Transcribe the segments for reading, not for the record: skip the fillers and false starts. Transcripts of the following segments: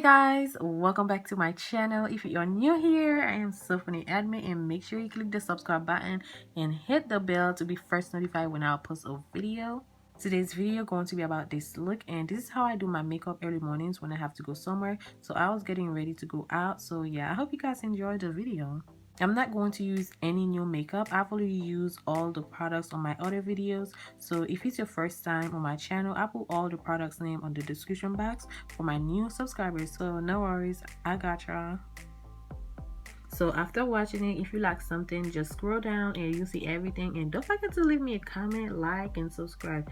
guys, welcome back to my channel. If you are new here, I am Sophony Admin, and make sure you click the subscribe button and hit the bell to be first notified when I post a video. Today's video going to be about this look, and this is how I do my makeup early mornings when I have to go somewhere. So I was getting ready to go out, so yeah, I hope you guys enjoyed the video. I'm not going to use any new makeup. I've already used all the products on my other videos, so if it's your first time on my channel, I put all the products name on the description box for my new subscribers, so no worries, I got y'all. So after watching it, if you like something, just scroll down and you'll see everything, and don't forget to leave me a comment, like, and subscribe.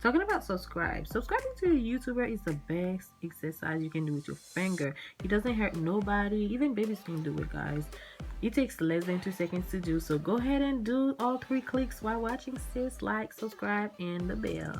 Talking about subscribing to a YouTuber is the best exercise you can do with your finger. It doesn't hurt nobody. Even babies can do it, guys. It takes less than 2 seconds to do, so go ahead and do all 3 clicks while watching, sis. Like, subscribe, and the bell.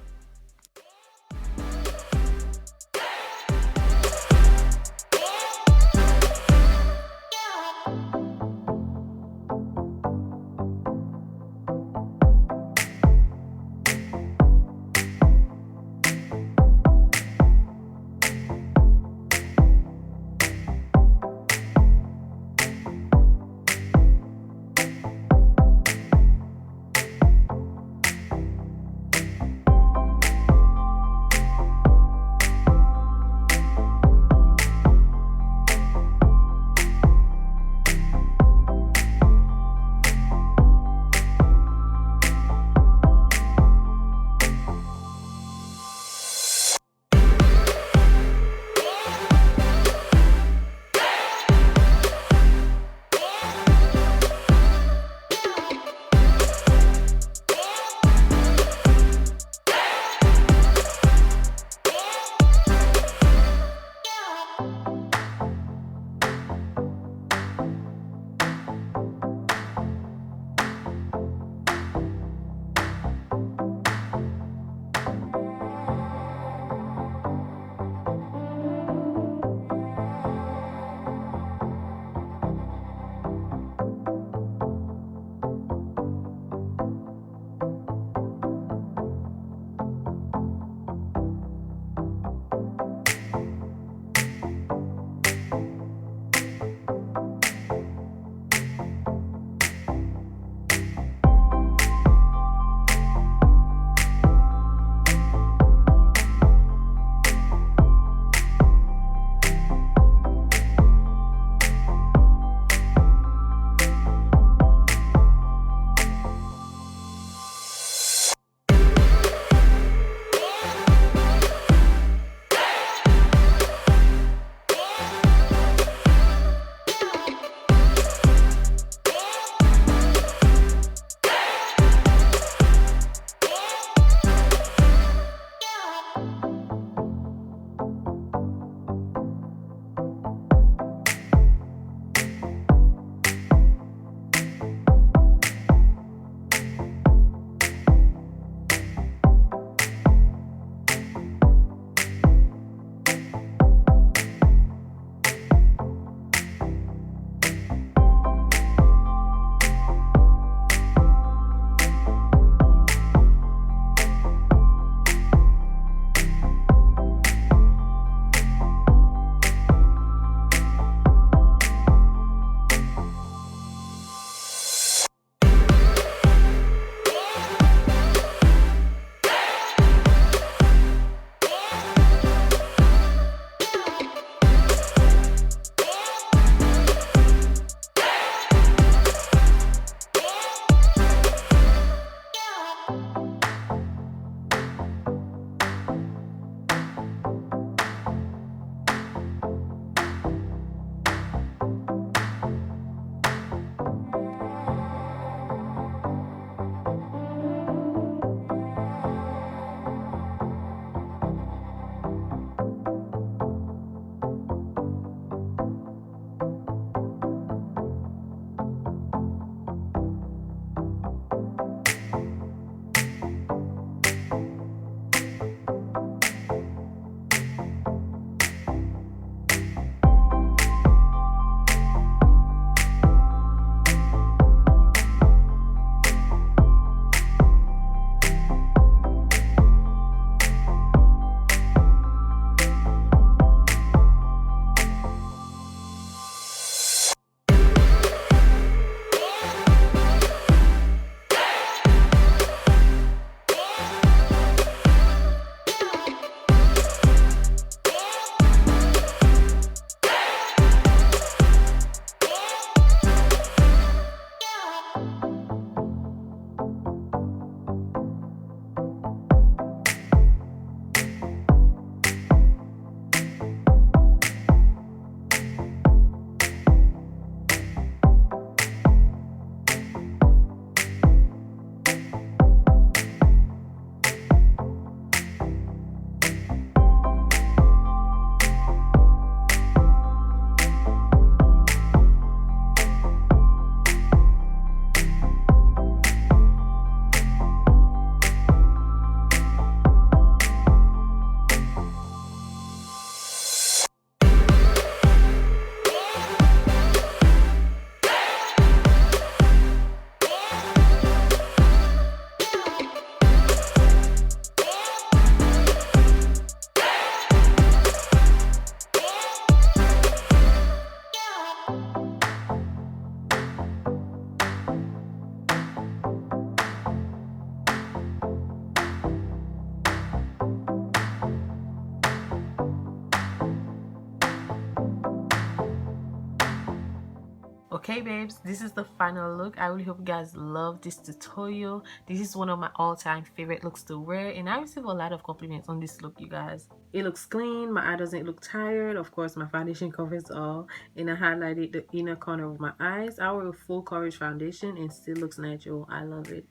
Okay babes, this is the final look. I really hope you guys love this tutorial. This is one of my all-time favorite looks to wear, and I receive a lot of compliments on this look, you guys. It looks clean, my eye doesn't look tired. Of course, my foundation covers all, and I highlighted the inner corner of my eyes. I wear a full coverage foundation and still looks natural. I love it.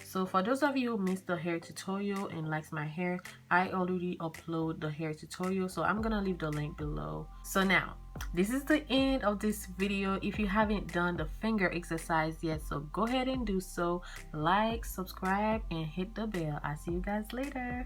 So for those of you who missed the hair tutorial and likes my hair, I already upload the hair tutorial, so I'm gonna leave the link below. So now, this is the end of this video. If you haven't done the finger exercise yet, so go ahead and do so. Like, subscribe, and hit the bell. I'll see you guys later.